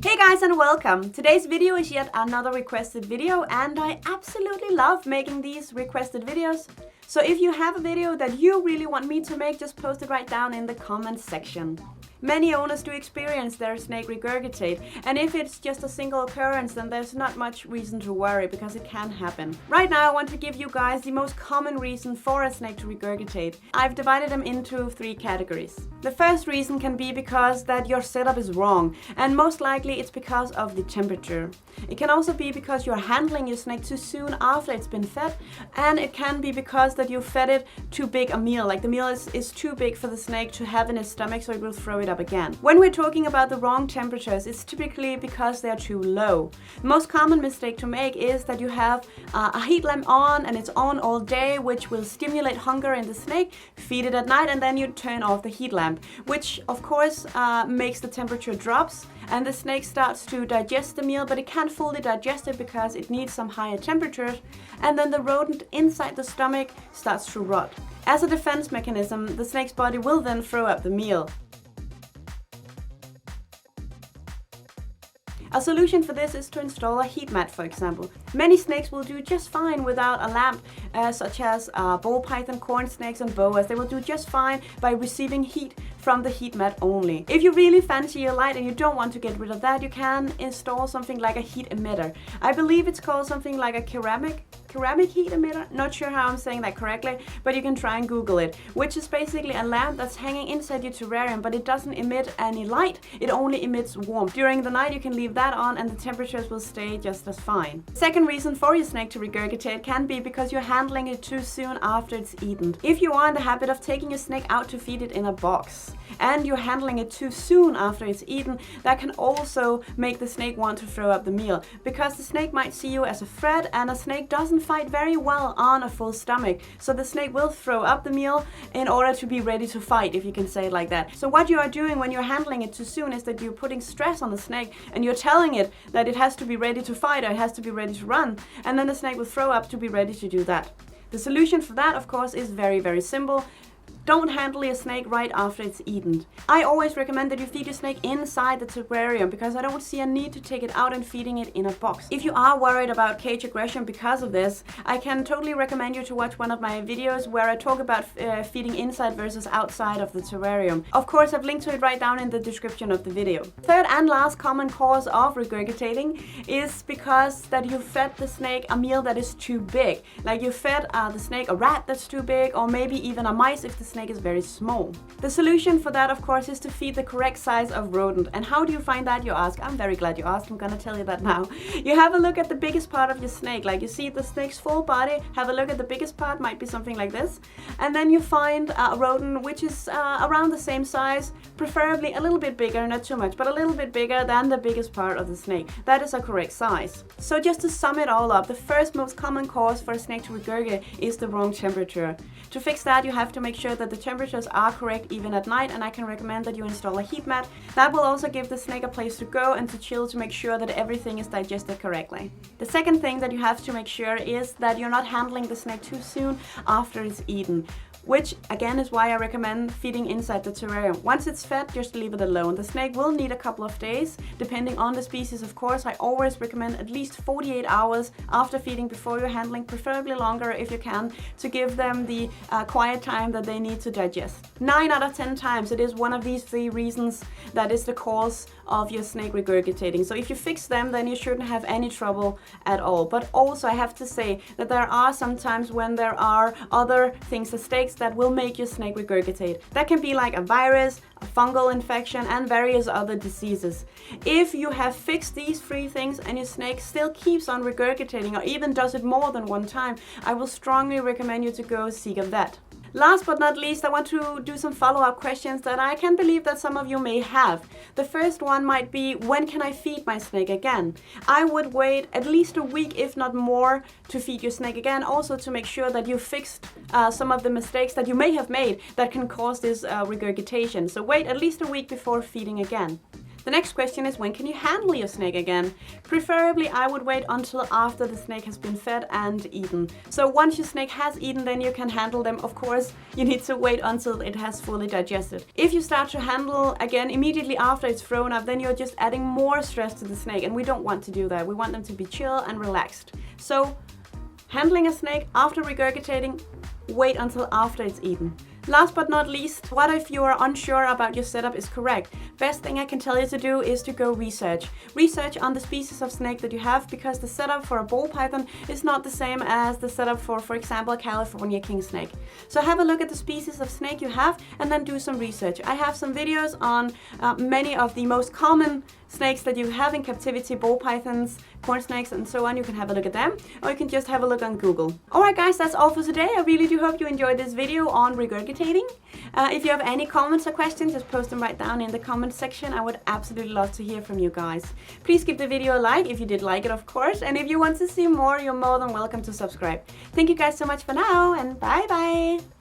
Hey guys and welcome! Today's video is yet another requested video and I absolutely love making these requested videos. So if you have a video that you really want me to make, just post it right down in the comments section. Many owners do experience their snake regurgitate, and if it's just a single occurrence, then there's not much reason to worry because it can happen. Right now I want to give you guys the most common reason for a snake to regurgitate. I've divided them into 3 categories. The first reason can be because that your setup is wrong, and most likely it's because of the temperature. It can also be because you're handling your snake too soon after it's been fed, and it can be because that you fed it too big a meal, like the meal is too big for the snake to have in its stomach, so it will throw it up again. When we're talking about the wrong temperatures, it's typically because they're too low. The most common mistake to make is that you have a heat lamp on and it's on all day, which will stimulate hunger in the snake, feed it at night, and then you turn off the heat lamp, which of course makes the temperature drops and the snake starts to digest the meal, but it can't fully digest it because it needs some higher temperatures, and then the rodent inside the stomach starts to rot. As a defense mechanism, the snake's body will then throw up the meal. A solution for this is to install a heat mat, for example. Many snakes will do just fine without a lamp, such as ball python, corn snakes and boas. They will do just fine by receiving heat from the heat mat only. If you really fancy your light and you don't want to get rid of that, you can install something like a heat emitter. I believe it's called something like a ceramic heat emitter. Not sure how I'm saying that correctly, but you can try and Google it, which is basically a lamp that's hanging inside your terrarium, but it doesn't emit any light. It only emits warmth. During the night you can leave that on and the temperatures will stay just as fine. Second reason for your snake to regurgitate can be because you're handling it too soon after it's eaten. If you are in the habit of taking your snake out to feed it in a box and you're handling it too soon after it's eaten, that can also make the snake want to throw up the meal, because the snake might see you as a threat, and a snake doesn't fight very well on a full stomach, so the snake will throw up the meal in order to be ready to fight, if you can say it like that. So what you are doing when you're handling it too soon is that you're putting stress on the snake and you're telling it that it has to be ready to fight or it has to be ready to run, and then the snake will throw up to be ready to do that. The solution for that, of course, is very, very simple. Don't handle your snake right after it's eaten. I always recommend that you feed your snake inside the terrarium because I don't see a need to take it out and feeding it in a box. If you are worried about cage aggression because of this, I can totally recommend you to watch one of my videos where I talk about feeding inside versus outside of the terrarium. Of course, I've linked to it right down in the description of the video. Third and last common cause of regurgitating is because that you fed the snake a meal that is too big. Like you fed the snake a rat that's too big, or maybe even a mice if the snake is very small. The solution for that, of course, is to feed the correct size of rodent. And how do you find that, you ask? I'm very glad you asked. I'm gonna tell you that now. You have a look at the biggest part of your snake. Like you see the snake's full body, have a look at the biggest part, might be something like this. And then you find a rodent which is around the same size, preferably a little bit bigger, not too much, but a little bit bigger than the biggest part of the snake. That is a correct size. So just to sum it all up, the first most common cause for a snake to regurgitate is the wrong temperature. To fix that, you have to make sure that the temperatures are correct even at night, and I can recommend that you install a heat mat. That will also give the snake a place to go and to chill, to make sure that everything is digested correctly. The second thing that you have to make sure is that you're not handling the snake too soon after it's eaten, which again is why I recommend feeding inside the terrarium. Once it's fed, just leave it alone. The snake will need a couple of days, depending on the species, of course. I always recommend at least 48 hours after feeding before you're handling, preferably longer if you can, to give them the quiet time that they need to digest. 9 out of 10 times it is one of these 3 reasons that is the cause of your snake regurgitating. So if you fix them, then you shouldn't have any trouble at all. But also I have to say that there are some times when there are other things, mistakes that will make your snake regurgitate. That can be like a virus, a fungal infection, and various other diseases. If you have fixed these 3 things and your snake still keeps on regurgitating or even does it more than one time, I will strongly recommend you to go seek a vet. Last but not least, I want to do some follow-up questions that I can believe that some of you may have. The first one might be, when can I feed my snake again? I would wait at least a week, if not more, to feed your snake again, also to make sure that you fixed some of the mistakes that you may have made that can cause this regurgitation. So wait at least a week before feeding again. The next question is, when can you handle your snake again? Preferably, I would wait until after the snake has been fed and eaten. So once your snake has eaten, then you can handle them. Of course, you need to wait until it has fully digested. If you start to handle again immediately after it's thrown up, then you're just adding more stress to the snake, and we don't want to do that. We want them to be chill and relaxed. So handling a snake after regurgitating, wait until after it's eaten. Last but not least, what if you are unsure about your setup is correct? Best thing I can tell you to do is to go research. Research on the species of snake that you have, because the setup for a ball python is not the same as the setup for example, a California king snake. So have a look at the species of snake you have and then do some research. I have some videos on many of the most common snakes that you have in captivity, ball pythons, corn snakes, and so on. You can have a look at them, or you can just have a look on Google. Alright guys, that's all for today. I really do hope you enjoyed this video on regurgitating. If you have any comments or questions, just post them right down in the comment section. I would absolutely love to hear from you guys. Please give the video a like if you did like it, of course, and if you want to see more, you're more than welcome to subscribe. Thank you guys so much for now, and bye bye!